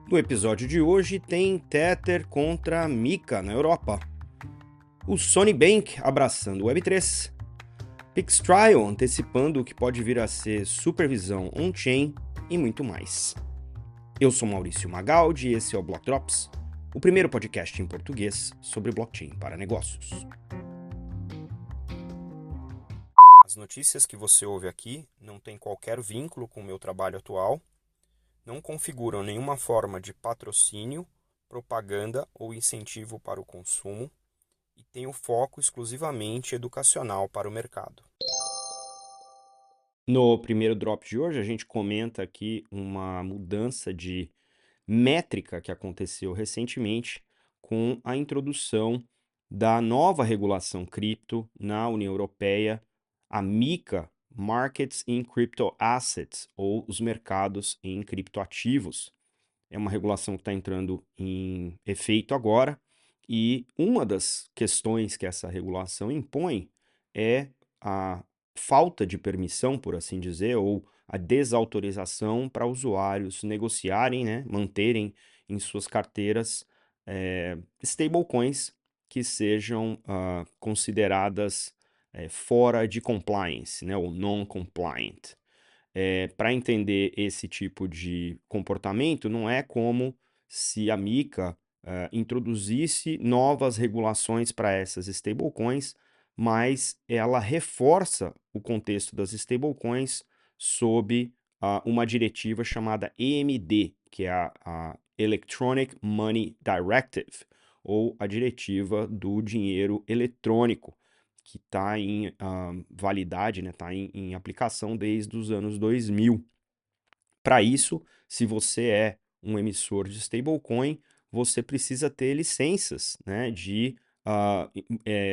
No episódio de hoje tem Tether contra Mica na Europa, o Sony Bank abraçando o Web3, Pixtrial antecipando o que pode vir a ser supervisão on-chain e muito mais. Eu sou Maurício Magaldi e esse é o Block Drops, o primeiro podcast em português sobre blockchain para negócios. As notícias que você ouve aqui não têm qualquer vínculo com o meu trabalho atual, não configuram nenhuma forma de patrocínio, propaganda ou incentivo para o consumo e têm o foco exclusivamente educacional para o mercado. No primeiro drop de hoje, a gente comenta aqui uma mudança de métrica que aconteceu recentemente com a introdução da nova regulação cripto na União Europeia, a MiCA, Markets in Crypto Assets, ou os mercados em criptoativos. É uma regulação que está entrando em efeito agora, e uma das questões que essa regulação impõe é a falta de permissão, por assim dizer, ou a desautorização para usuários negociarem, né, manterem em suas carteiras stablecoins que sejam consideradas fora de compliance, né, ou non-compliant. Para entender esse tipo de comportamento, não é como se a MiCA introduzisse novas regulações para essas stablecoins, mas ela reforça o contexto das stablecoins sob uma diretiva chamada EMD, que é a Electronic Money Directive, ou a diretiva do dinheiro eletrônico, que está em validade, né, está em aplicação desde os anos 2000. Para isso, se você é um emissor de stablecoin, você precisa ter licenças, né, de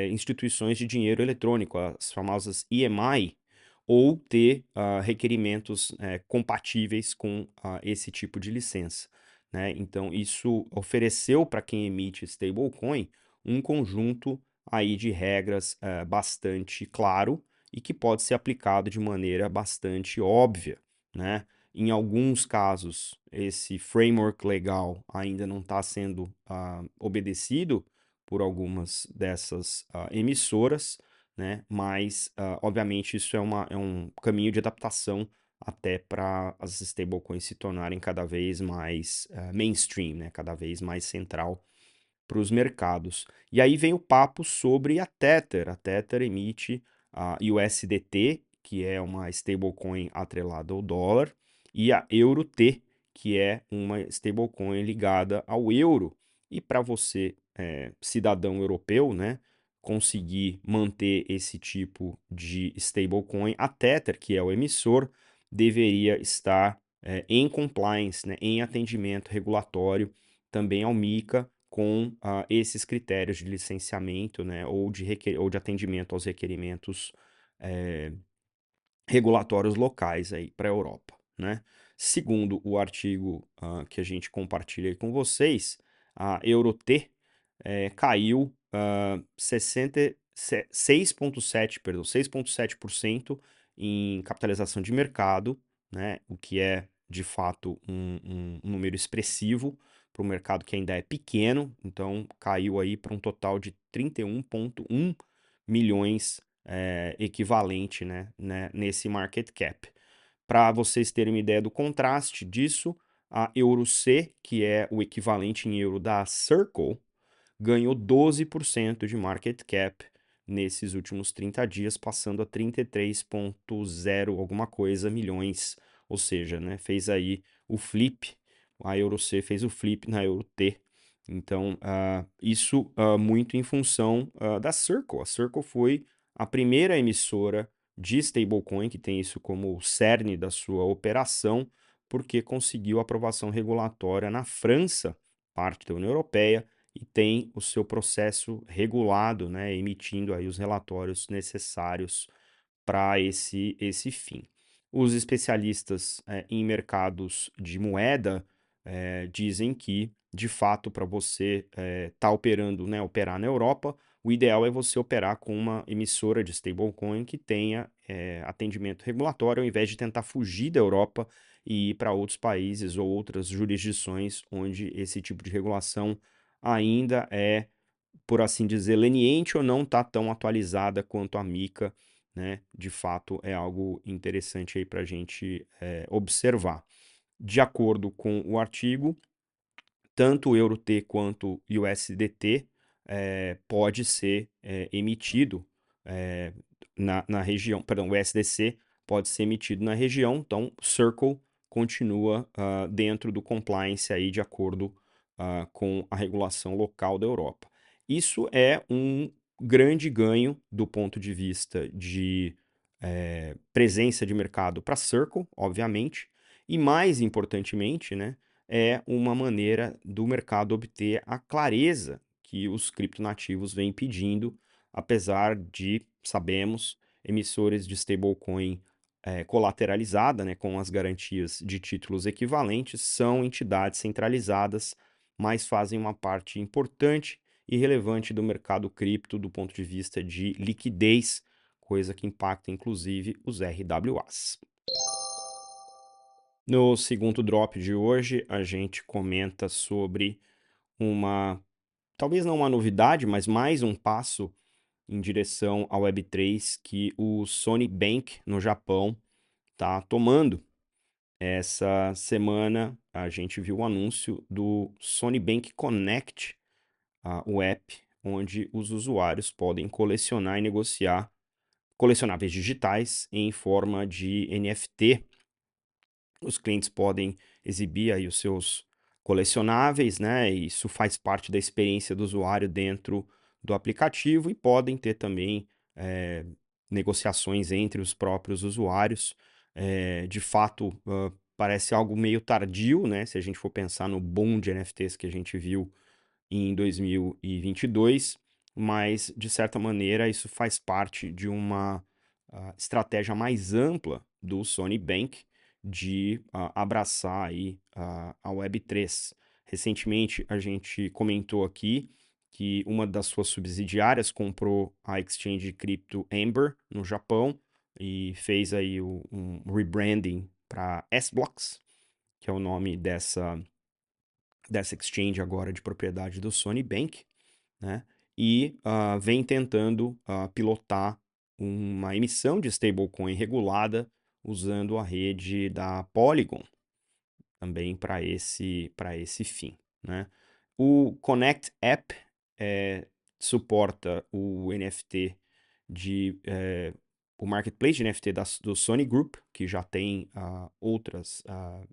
instituições de dinheiro eletrônico, as famosas EMI, ou ter requerimentos compatíveis com esse tipo de licença, né? Então, isso ofereceu para quem emite stablecoin um conjunto aí de regras bastante claro e que pode ser aplicado de maneira bastante óbvia, né? Em alguns casos, esse framework legal ainda não está sendo obedecido por algumas dessas emissoras, né? Mas, obviamente, isso é um caminho de adaptação até para as stablecoins se tornarem cada vez mais mainstream, né? Cada vez mais central para os mercados. E aí vem o papo sobre a Tether. A Tether emite a USDT, que é uma stablecoin atrelada ao dólar, e a EURT, que é uma stablecoin ligada ao euro. E para você, cidadão europeu, né, conseguir manter esse tipo de stablecoin, a Tether, que é o emissor, deveria estar em compliance, né, em atendimento regulatório também ao MiCA, com esses critérios de licenciamento, né, ou de atendimento aos requerimentos regulatórios locais aí para a Europa, né? Segundo o artigo que a gente compartilha aí com vocês, a EURT caiu 6,7% em capitalização de mercado, né? O que é de fato um número expressivo para um mercado que ainda é pequeno, então caiu aí para um total de 31,1 milhões equivalente, né, nesse market cap. Para vocês terem uma ideia do contraste disso, a EURC, que é o equivalente em euro da Circle, ganhou 12% de market cap nesses últimos 30 dias, passando a 33,0 alguma coisa milhões, ou seja, né, fez aí o flip, a EURC fez o flip na EURT. Então, isso muito em função da Circle. A Circle foi a primeira emissora de stablecoin que tem isso como o cerne da sua operação, porque conseguiu aprovação regulatória na França, parte da União Europeia, e tem o seu processo regulado, né, emitindo aí os relatórios necessários para esse fim. Os especialistas em mercados de moeda dizem que, de fato, para você estar operando, né, operar na Europa, o ideal é você operar com uma emissora de stablecoin que tenha atendimento regulatório, ao invés de tentar fugir da Europa e ir para outros países ou outras jurisdições onde esse tipo de regulação ainda é, por assim dizer, leniente ou não está tão atualizada quanto a MiCA, né? De fato, é algo interessante aí para a gente observar. De acordo com o artigo, tanto o EUR-T quanto o USDT pode ser emitido na região, perdão, o SDC pode ser emitido na região, então Circle continua dentro do compliance aí de acordo com a regulação local da Europa. Isso é um grande ganho do ponto de vista de presença de mercado para Circle, obviamente, e mais importantemente, né, é uma maneira do mercado obter a clareza que os criptonativos vêm pedindo, apesar de, sabemos, emissores de stablecoin colateralizada, né, com as garantias de títulos equivalentes, são entidades centralizadas, mas fazem uma parte importante e relevante do mercado cripto do ponto de vista de liquidez, coisa que impacta inclusive os RWAs. No segundo drop de hoje, a gente comenta sobre talvez não uma novidade, mas mais um passo em direção ao Web3 que o Sony Bank no Japão está tomando. Essa semana a gente viu o anúncio do Sony Bank Connect, o app onde os usuários podem colecionar e negociar colecionáveis digitais em forma de NFT. Os clientes podem exibir aí os seus colecionáveis, né? E isso faz parte da experiência do usuário dentro do aplicativo e podem ter também negociações entre os próprios usuários. De fato, parece algo meio tardio, né? Se a gente for pensar no boom de NFTs que a gente viu em 2022, mas de certa maneira isso faz parte de uma estratégia mais ampla do Sony Bank de abraçar aí a Web3. Recentemente a gente comentou aqui que uma das suas subsidiárias comprou a exchange de cripto Amber no Japão e fez aí um rebranding para S-Blocks, que é o nome dessa exchange agora de propriedade do Sony Bank, né? E vem tentando pilotar uma emissão de stablecoin regulada usando a rede da Polygon também para esse fim, né? O Connect App suporta o NFT o marketplace de NFT do Sony Group, que já tem outras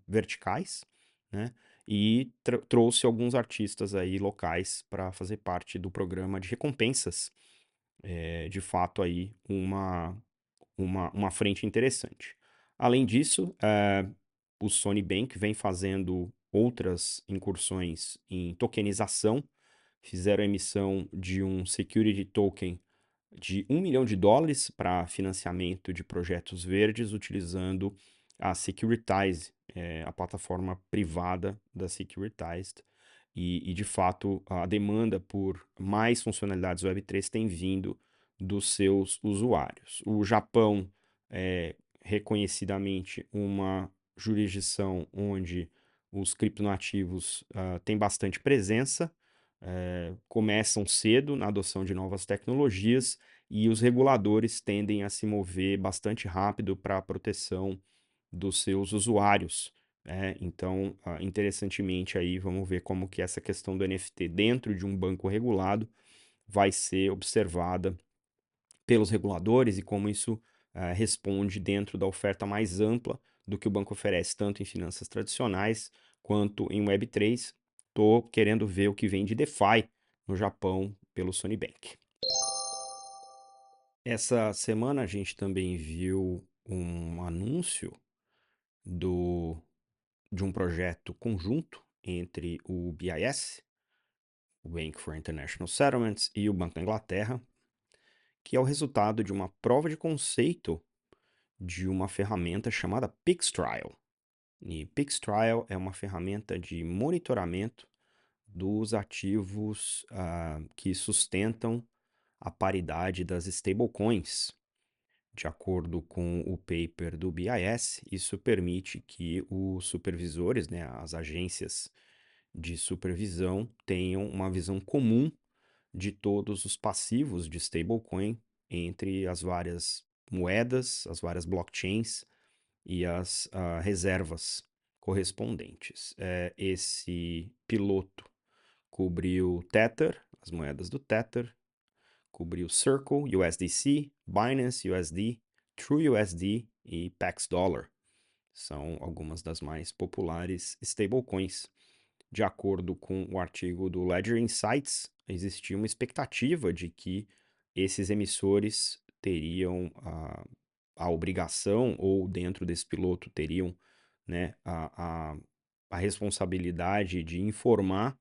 verticais, né? E trouxe alguns artistas aí locais para fazer parte do programa de recompensas. De fato aí uma frente interessante. Além disso, o Sony Bank vem fazendo outras incursões em tokenização, fizeram a emissão de um security token de $1 milhão para financiamento de projetos verdes, utilizando a Securitize, a plataforma privada da Securitized. E, de fato, a demanda por mais funcionalidades Web3 tem vindo dos seus usuários. O Japão é reconhecidamente uma jurisdição onde os criptonativos têm bastante presença, começam cedo na adoção de novas tecnologias e os reguladores tendem a se mover bastante rápido para a proteção dos seus usuários. Então, interessantemente aí, vamos ver como que essa questão do NFT dentro de um banco regulado vai ser observada pelos reguladores e como isso responde dentro da oferta mais ampla do que o banco oferece, tanto em finanças tradicionais quanto em Web3. Estou querendo ver o que vem de DeFi no Japão pelo Sony Bank. Essa semana a gente também viu um anúncio de um projeto conjunto entre o BIS, o Bank for International Settlements, e o Banco da Inglaterra, que é o resultado de uma prova de conceito de uma ferramenta chamada Pixtrial. E Pixtrial é uma ferramenta de monitoramento dos ativos que sustentam a paridade das stablecoins. De acordo com o paper do BIS, isso permite que os supervisores, né, as agências de supervisão, tenham uma visão comum de todos os passivos de stablecoin entre as várias moedas, as várias blockchains e as reservas correspondentes. Esse piloto cobriu Tether, as moedas do Tether, cobriu Circle, USDC, Binance USD, TrueUSD e Pax Dollar. São algumas das mais populares stablecoins. De acordo com o artigo do Ledger Insights, existia uma expectativa de que esses emissores teriam a obrigação, ou dentro desse piloto teriam, né, a responsabilidade de informar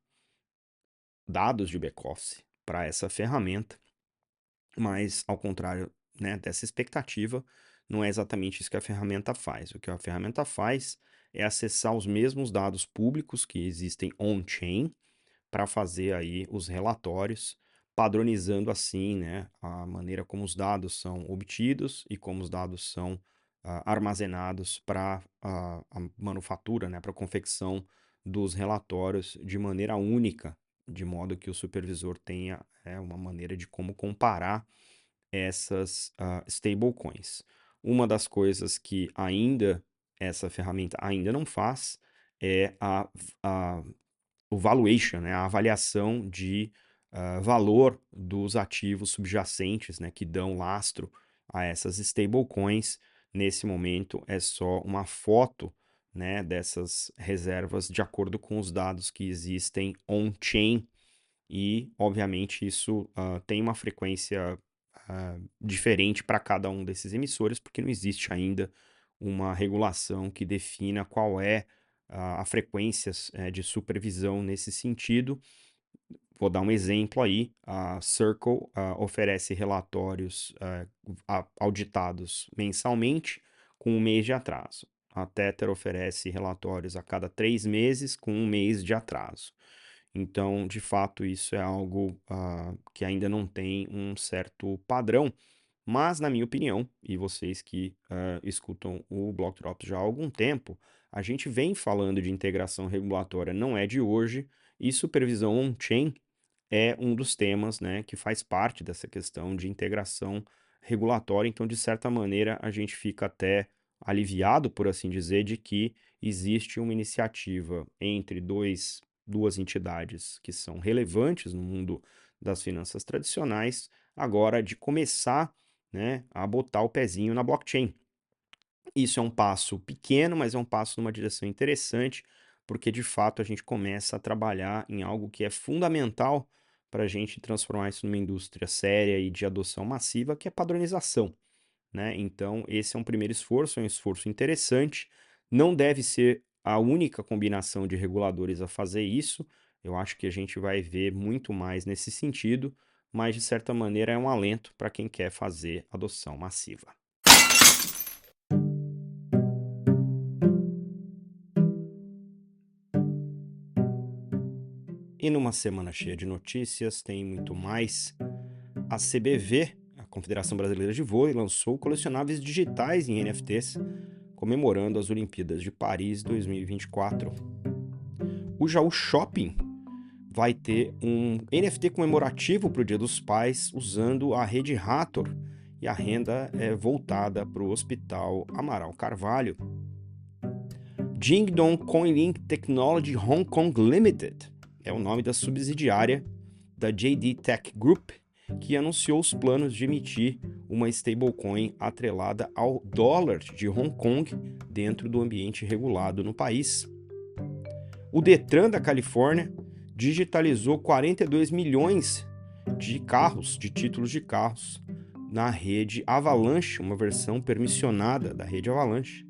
dados de back-office para essa ferramenta, mas ao contrário, né, dessa expectativa, não é exatamente isso que a ferramenta faz. O que a ferramenta faz é acessar os mesmos dados públicos que existem on-chain para fazer aí os relatórios, padronizando assim, né, a maneira como os dados são obtidos e como os dados são armazenados para a manufatura, né, para a confecção dos relatórios de maneira única, de modo que o supervisor tenha uma maneira de como comparar essas stablecoins. Uma das coisas que ainda essa ferramenta ainda não faz é o valuation, né, a avaliação de valor dos ativos subjacentes, né, que dão lastro a essas stablecoins. Nesse momento é só uma foto, né, dessas reservas de acordo com os dados que existem on-chain e, obviamente, isso tem uma frequência diferente para cada um desses emissores, porque não existe ainda uma regulação que defina qual é a frequência de supervisão nesse sentido. Vou dar um exemplo aí: a Circle oferece relatórios auditados mensalmente com um mês de atraso. A Tether oferece relatórios a cada 3 meses com um mês de atraso. Então, de fato, isso é algo que ainda não tem um certo padrão, mas, na minha opinião, e vocês que escutam o Block Drops já há algum tempo, a gente vem falando de integração regulatória, não é de hoje, e supervisão on-chain é um dos temas, né, que faz parte dessa questão de integração regulatória. Então, de certa maneira, a gente fica até aliviado, por assim dizer, de que existe uma iniciativa entre duas entidades que são relevantes no mundo das finanças tradicionais, agora de começar, né, a botar o pezinho na blockchain. Isso é um passo pequeno, mas é um passo numa direção interessante, porque de fato a gente começa a trabalhar em algo que é fundamental para a gente transformar isso numa indústria séria e de adoção massiva, que é padronização, né? Então, esse é um primeiro esforço, é um esforço interessante. Não deve ser a única combinação de reguladores a fazer isso. Eu acho que a gente vai ver muito mais nesse sentido, mas de certa maneira é um alento para quem quer fazer adoção massiva. E numa semana cheia de notícias, tem muito mais. A CBV, a Confederação Brasileira de Vôlei, lançou colecionáveis digitais em NFTs, comemorando as Olimpíadas de Paris 2024. O Jaú Shopping vai ter um NFT comemorativo para o Dia dos Pais usando a rede Rator, e a renda é voltada para o Hospital Amaral Carvalho. Jingdong Coinlink Technology Hong Kong Limited é o nome da subsidiária da JD Tech Group, que anunciou os planos de emitir uma stablecoin atrelada ao dólar de Hong Kong dentro do ambiente regulado no país. O Detran da Califórnia digitalizou 42 milhões de carros, de títulos de carros, na rede Avalanche, uma versão permissionada da rede Avalanche,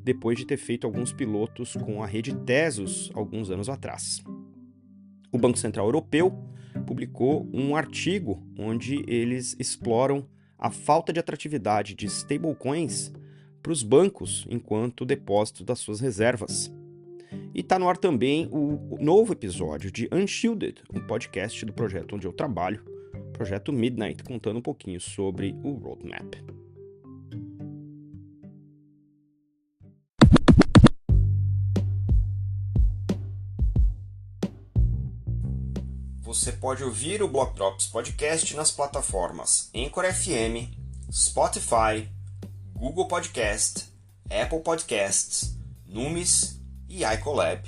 depois de ter feito alguns pilotos com a rede Tezos alguns anos atrás. O Banco Central Europeu publicou um artigo onde eles exploram a falta de atratividade de stablecoins para os bancos enquanto depósito das suas reservas. E está no ar também o novo episódio de Unshielded, um podcast do projeto onde eu trabalho, Projeto Midnight, contando um pouquinho sobre o roadmap. Você pode ouvir o Block Drops Podcast nas plataformas Anchor FM, Spotify, Google Podcast, Apple Podcasts, Numis e iColab.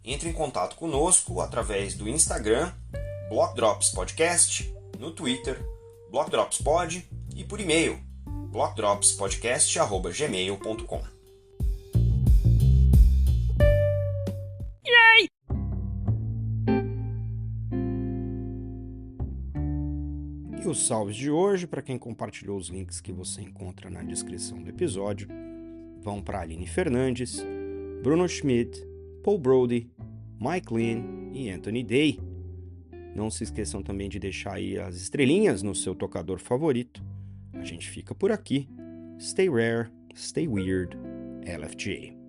Entre em contato conosco através do Instagram, Block Drops Podcast, no Twitter, Block Drops Pod e por e-mail, blockdropspodcast@gmail.com. E os salves de hoje, para quem compartilhou os links que você encontra na descrição do episódio, vão para Aline Fernandes, Bruno Schmidt, Paul Brody, Mike Lynn e Anthony Day. Não se esqueçam também de deixar aí as estrelinhas no seu tocador favorito. A gente fica por aqui. Stay rare, stay weird, LFG.